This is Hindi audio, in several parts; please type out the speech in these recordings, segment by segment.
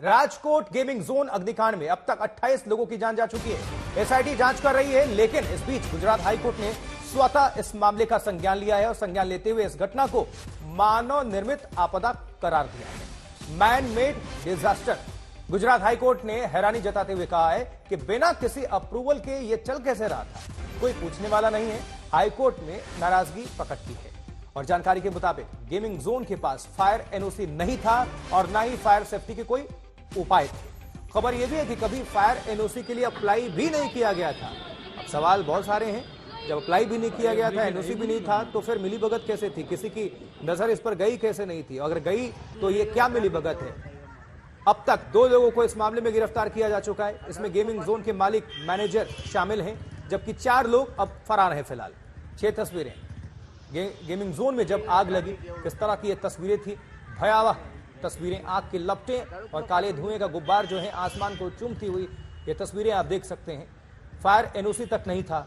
राजकोट गेमिंग जोन अग्निकांड में अब तक 28 लोगों की जान जा चुकी है। एसआईटी जांच कर रही है, लेकिन इस बीच गुजरात हाईकोर्ट ने स्वतः इस मामले का संज्ञान लिया है और संज्ञान लेते हुए इस घटना को मानव निर्मित आपदा करार दिया है, man made disaster. Gujarat high court ने हैरानी जताते हुए कहा है कि बिना किसी अप्रूवल के यह चल कैसे रहा था, कोई पूछने वाला नहीं है। हाईकोर्ट में नाराजगी प्रकट की है और जानकारी के मुताबिक गेमिंग जोन के पास फायर एनओसी नहीं था और ना ही फायर सेफ्टी के कोई उपाय थे। खबर यह भी है कि कभी फायर एनओसी के लिए अप्लाई भी नहीं किया गया था। अब सवाल बहुत सारे हैं, जब अप्लाई भी नहीं किया गया था, एनओसी भी नहीं था, तो फिर मिलीभगत कैसे थी? किसी की नजर इस पर गई कैसे नहीं थी? अगर गई तो ये क्या मिलीभगत है? अब तक 2 लोगों को इस मामले में गिरफ्तार किया जा चुका है। इसमें गेमिंग जोन के मालिक, मैनेजर शामिल हैं, जबकि 4 लोग अब फरार हैं। फिलहाल 6 तस्वीरें गेमिंग जोन में जब आग लगी किस तरह की ये तस्वीरें थी, भयावह तस्वीरें। आग की लपटें और काले धुएं का गुब्बार जो है आसमान को चूमती हुई ये तस्वीरें आप देख सकते हैं। फायर एनओसी तक नहीं था।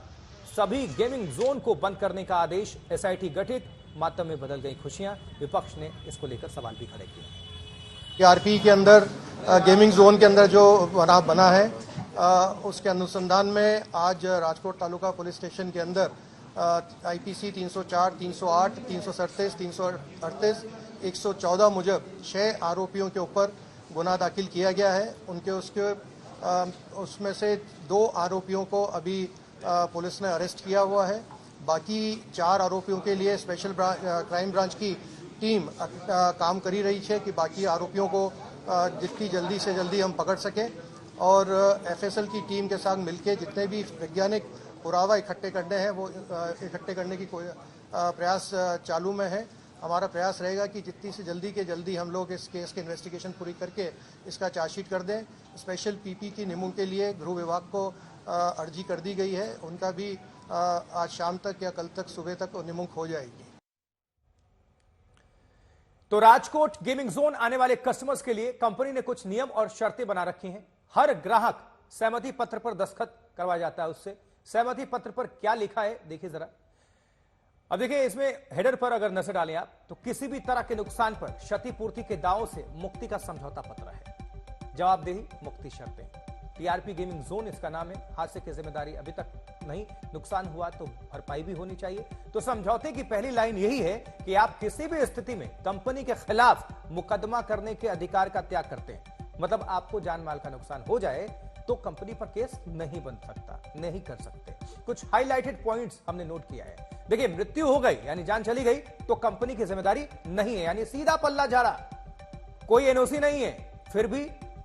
सभी गेमिंग जोन को बंद करने का आदेश, एसआईटी गठित, मातम में बदल गई खुशियां। विपक्ष ने इसको लेकर सवाल भी खड़े किए। आरपी के अंदर गेमिंग जोन के अंदर जो बना है उसके अनुसंधान में आज राजकोट तालुका पुलिस स्टेशन के अंदर आईपीसी 304, 308, 337, 338, 114 मुजब 6 आरोपियों के ऊपर गुनाह दाखिल किया गया है। उसमें से 2 आरोपियों को अभी पुलिस ने अरेस्ट किया हुआ है। बाकी 4 आरोपियों के लिए स्पेशल क्राइम ब्रांच की टीम काम करी रही है कि बाकी आरोपियों को जितनी जल्दी से जल्दी हम पकड़ सकें और एफएसएल की टीम के साथ मिलकर जितने भी वैज्ञानिक पुरावा इकट्ठे करने हैं वो इकट्ठे करने की कोई प्रयास चालू में है। हमारा प्रयास रहेगा कि जितनी से जल्दी के जल्दी हम लोग इस केस की इन्वेस्टिगेशन पूरी करके इसका चार्जशीट कर दें। स्पेशल पीपी की निमन के लिए गृह विभाग को अर्जी कर दी गई है, उनका भी आज शाम तक या कल तक सुबह तक निमुख हो जाएगी। तो राजकोट गेमिंग जोन आने वाले कस्टमर्स के लिए कंपनी ने कुछ नियम और शर्तें बना रखी हैं। हर ग्राहक सहमति पत्र पर दस्तखत करवाया जाता है उससे। सहमति पत्र पर क्या लिखा है देखिए जरा। अब देखिए इसमें हेडर पर अगर नजर डालें आप तो किसी भी तरह के नुकसान पर क्षतिपूर्ति के दावों से मुक्ति का समझौता पत्र है। जवाबदेही, मुक्ति शर्तें। टीआरपी गेमिंग जोन इसका नाम है। हादसे की जिम्मेदारी अभी तक नहीं, नुकसान हुआ तो भरपाई भी होनी चाहिए। तो समझौते की पहली लाइन यही है कि आप किसी भी स्थिति में कंपनी के खिलाफ मुकदमा करने के अधिकार का त्याग करते हैं। मतलब आपको जान माल का नुकसान हो जाए तो कंपनी पर केस नहीं बन सकता, नहीं कर सकते। कुछ हाईलाइटेड पॉइंट्स हमने नोट किया है। देखिए, मृत्यु हो गई यानी जान चली गई तो कंपनी की जिम्मेदारी नहीं है, यानी सीधा पल्ला झाड़ा, कोई एनओसी नहीं है, फिर भी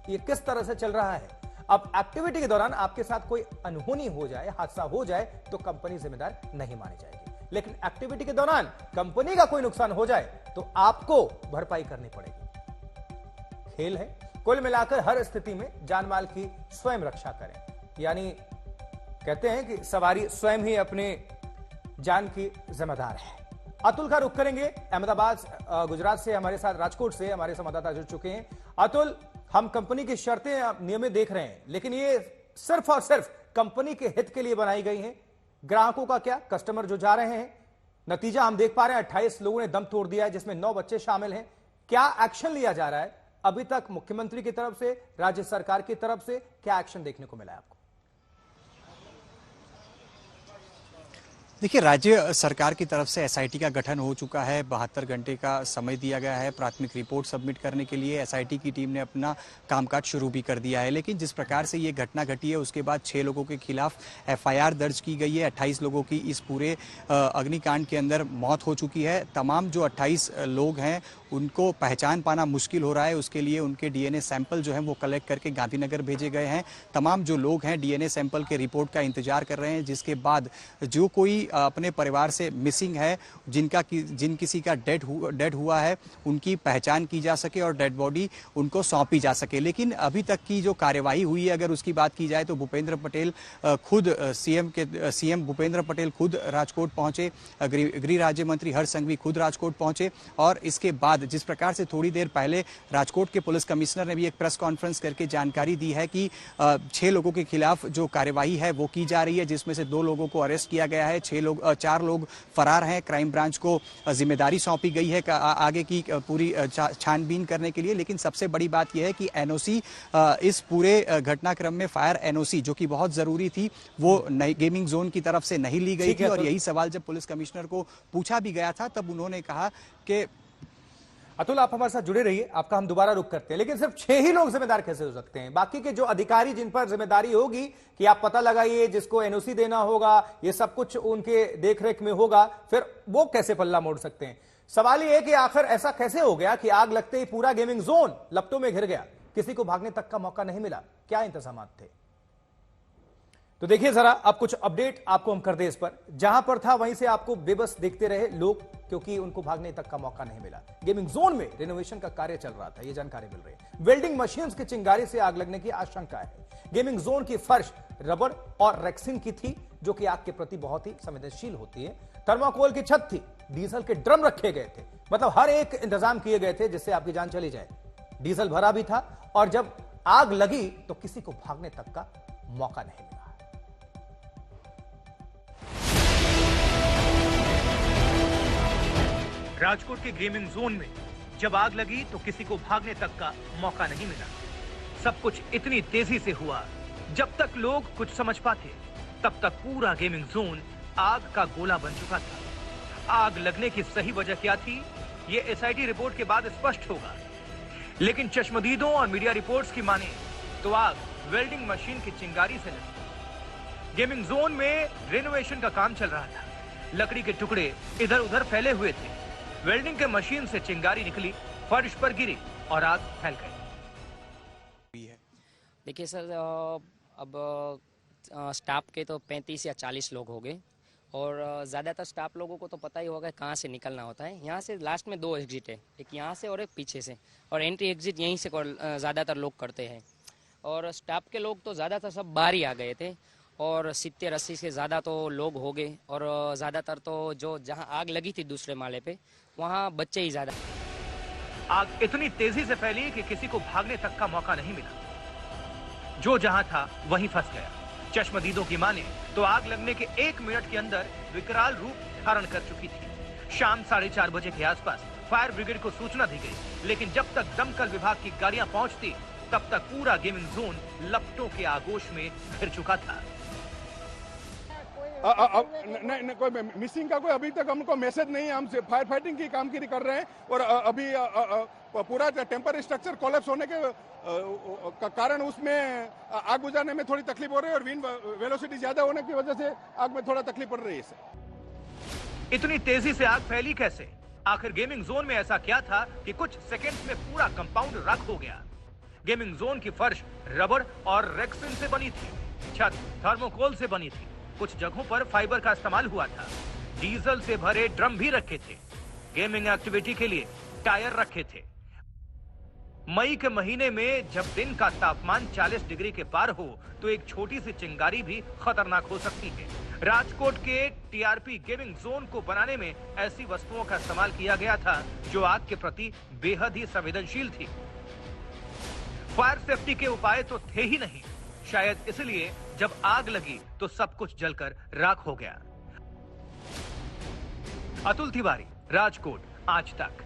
ये किस तरह से चल रहा है। अब एक्टिविटी के दौरान आपके साथ कोई अनहोनी हो जाए, हादसा हो जाए तो कंपनी जिम्मेदार नहीं मानी जाएगी, लेकिन एक्टिविटी के दौरान कंपनी का कोई नुकसान हो जाए तो आपको भरपाई करनी पड़ेगी। खेल है, कुल मिलाकर हर स्थिति में जानमाल की स्वयं रक्षा करें। यानी कहते हैं कि सवारी स्वयं ही अपने जान की जिम्मेदार है। अतुल का रुख करेंगे अहमदाबाद, गुजरात से हमारे साथ, राजकोट से हमारे संवाददाता जुड़ चुके हैं। अतुल, हम कंपनी की शर्तें नियमित देख रहे हैं, लेकिन ये सिर्फ और सिर्फ कंपनी के हित के लिए बनाई गई हैं। ग्राहकों का क्या, कस्टमर जो जा रहे हैं, नतीजा हम देख पा रहे हैं 28 लोगों ने दम तोड़ दिया है, जिसमें 9 बच्चे शामिल हैं। क्या एक्शन लिया जा रहा है अभी तक मुख्यमंत्री की तरफ से, राज्य सरकार की तरफ से क्या एक्शन देखने को मिला है आपको? देखिए, राज्य सरकार की तरफ से एसआईटी का गठन हो चुका है। 72 घंटे का समय दिया गया है प्राथमिक रिपोर्ट सबमिट करने के लिए। एसआईटी की टीम ने अपना कामकाज शुरू भी कर दिया है, लेकिन जिस प्रकार से ये घटना घटी है उसके बाद 6 लोगों के खिलाफ एफआईआर दर्ज की गई है। 28 लोगों की इस पूरे अग्निकांड के अंदर मौत हो चुकी है। तमाम जो 28 लोग हैं उनको पहचान पाना मुश्किल हो रहा है। उसके लिए उनके डीएनए सैंपल जो हैं वो कलेक्ट करके गांधीनगर भेजे गए हैं। तमाम जो लोग हैं डीएनए सैंपल के रिपोर्ट का इंतजार कर रहे हैं, जिसके बाद जो कोई अपने परिवार से मिसिंग है, जिन किसी का डेड हुआ है, उनकी पहचान की जा सके और डेड बॉडी उनको सौंपी जा सके। लेकिन अभी तक की जो कार्यवाही हुई है, अगर उसकी बात की जाए तो भूपेंद्र पटेल खुद सीएम भूपेंद्र पटेल खुद राजकोट पहुंचे, गृह राज्य मंत्री हर्ष संघवी खुद राजकोट पहुंचे और इसके बाद बाद जिस प्रकार से थोड़ी देर पहले राजकोट के पुलिस कमिश्नर ने भी एक प्रेस कॉन्फ्रेंस करके जानकारी दी है कि 6 लोगों के खिलाफ जो कार्यवाही है वो की जा रही है, जिसमें से 2 लोगों को अरेस्ट किया गया है, 4 लोग फरार हैं। क्राइम ब्रांच को जिम्मेदारी सौंपी गई है आगे की पूरी छानबीन करने के लिए। लेकिन सबसे बड़ी बात यह है कि एनओसी इस पूरे घटनाक्रम में फायर एनओसी जो कि बहुत जरूरी थी वो नई गेमिंग जोन की तरफ से नहीं ली गई थी। और यही सवाल जब पुलिस कमिश्नर को पूछा भी गया था तब उन्होंने कहा कि अतुल, आप हमारे साथ जुड़े रहिए, आपका हम दोबारा रुक करते हैं। लेकिन सिर्फ 6 ही लोग जिम्मेदार कैसे हो सकते हैं? बाकी के जो अधिकारी जिन पर जिम्मेदारी होगी कि आप पता लगाइए, जिसको एनओसी देना होगा, ये सब कुछ उनके देखरेख में होगा, फिर वो कैसे पल्ला मोड़ सकते हैं? सवाल ये है कि आखिर ऐसा कैसे हो गया कि आग लगते ही पूरा गेमिंग जोन लपटों में घिर गया, किसी को भागने तक का मौका नहीं मिला? क्या इंतजाम थे? तो देखिए जरा, अब कुछ अपडेट आपको हम कर दे इस पर। जहां पर था वहीं से आपको बेबस देखते रहे लोग, क्योंकि उनको भागने तक का मौका नहीं मिला। गेमिंग जोन में रिनोवेशन का कार्य चल रहा था, यह जानकारी मिल रही है। वेल्डिंग मशीन्स की चिंगारी से आग लगने की आशंका है। गेमिंग जोन की फर्श रबड़ और रेक्सिन की थी, जो कि आग के प्रति बहुत ही संवेदनशील होती है। थर्माकोल की छत थी, डीजल के ड्रम रखे गए थे, मतलब हर एक इंतजाम किए गए थे जिससे आपकी जान चली जाए। डीजल भरा भी था और जब आग लगी तो किसी को भागने तक का मौका नहीं मिला। राजकोट के गेमिंग जोन में जब आग लगी तो किसी को भागने तक का मौका नहीं मिला। सब कुछ इतनी तेजी से हुआ, जब तक लोग कुछ समझ पाते तब तक पूरा गेमिंग जोन आग का गोला बन चुका था। आग लगने की सही वजह क्या थी, ये एसआईटी रिपोर्ट के बाद स्पष्ट होगा। लेकिन चश्मदीदों और मीडिया रिपोर्ट्स की माने तो आग वेल्डिंग मशीन की चिंगारी से लगी। गेमिंग जोन में रिनोवेशन का काम चल रहा था। लकड़ी के टुकड़े इधर उधर फैले हुए थे। वेल्डिंग के मशीन से चिंगारी निकली, फर्श पर गिरी और आग फैल गई। देखिए सर, अब स्टाफ के तो 35 या 40 लोग हो गए और ज़्यादातर स्टाफ लोगों को तो पता ही होगा कहाँ से निकलना होता है। यहाँ से लास्ट में 2 एग्जिट है, एक यहाँ से और एक पीछे से, और एंट्री एग्जिट यहीं से ज़्यादातर लोग करते हैं। और स्टाफ के लोग तो ज़्यादातर सब बाहर ही आ गए थे और 70-80 से ज़्यादा तो लोग हो गए। और ज़्यादातर तो जो जहाँ आग लगी थी दूसरे माले पे, वहाँ बच्चे ही ज़्यादा। आग इतनी तेजी से फैली कि किसी को भागने तक का मौका नहीं मिला। जो जहां था वहीं फंस गया। चश्मदीदों की माने तो आग लगने के 1 मिनट के अंदर विकराल रूप धारण कर चुकी थी। शाम 4:30 बजे के आसपास फायर ब्रिगेड को सूचना दी गई, लेकिन जब तक दमकल विभाग की गाड़ियां पहुंचती तब तक पूरा गेमिंग जोन लपटों के आगोश में घिर चुका था। नहीं, कोई मिसिंग का कोई अभी तक हमको मैसेज नहीं है। हम फायर फाइटिंग की कामगिरी कर रहे हैं और अभी पूरा टेम्पर स्ट्रक्चर कोलैप्स होने के कारण उसमें आग बुझाने में थोड़ी तकलीफ हो रही है और विंड वेलोसिटी ज्यादा होने की वजह से आग में थोड़ा तकलीफ पड़ रही है। इतनी तेजी से आग फैली कैसे? आखिर गेमिंग जोन में ऐसा क्या था कि कुछ सेकंड्स में पूरा कंपाउंड राख हो गया? गेमिंग जोन की फर्श रबड़ और रेक्सिन से बनी थी, छत थर्मोकोल से बनी थी, कुछ जगहों पर फाइबर का इस्तेमाल हुआ था। डीजल से भरे ड्रम भी रखे थे। गेमिंग एक्टिविटी के लिए टायर रखे थे। मई के महीने में जब दिन का तापमान 40 डिग्री के पार हो तो एक छोटी सी चिंगारी भी खतरनाक हो सकती है। राजकोट के टीआरपी गेमिंग जोन को बनाने में ऐसी वस्तुओं का इस्तेमाल किया गया था जो आग के प्रति बेहद ही संवेदनशील थी। फायर सेफ्टी के उपाय तो थे ही नहीं। शायद इसलिए जब आग लगी तो सब कुछ जलकर राख हो गया। अतुल तिवारी, राजकोट, आज तक।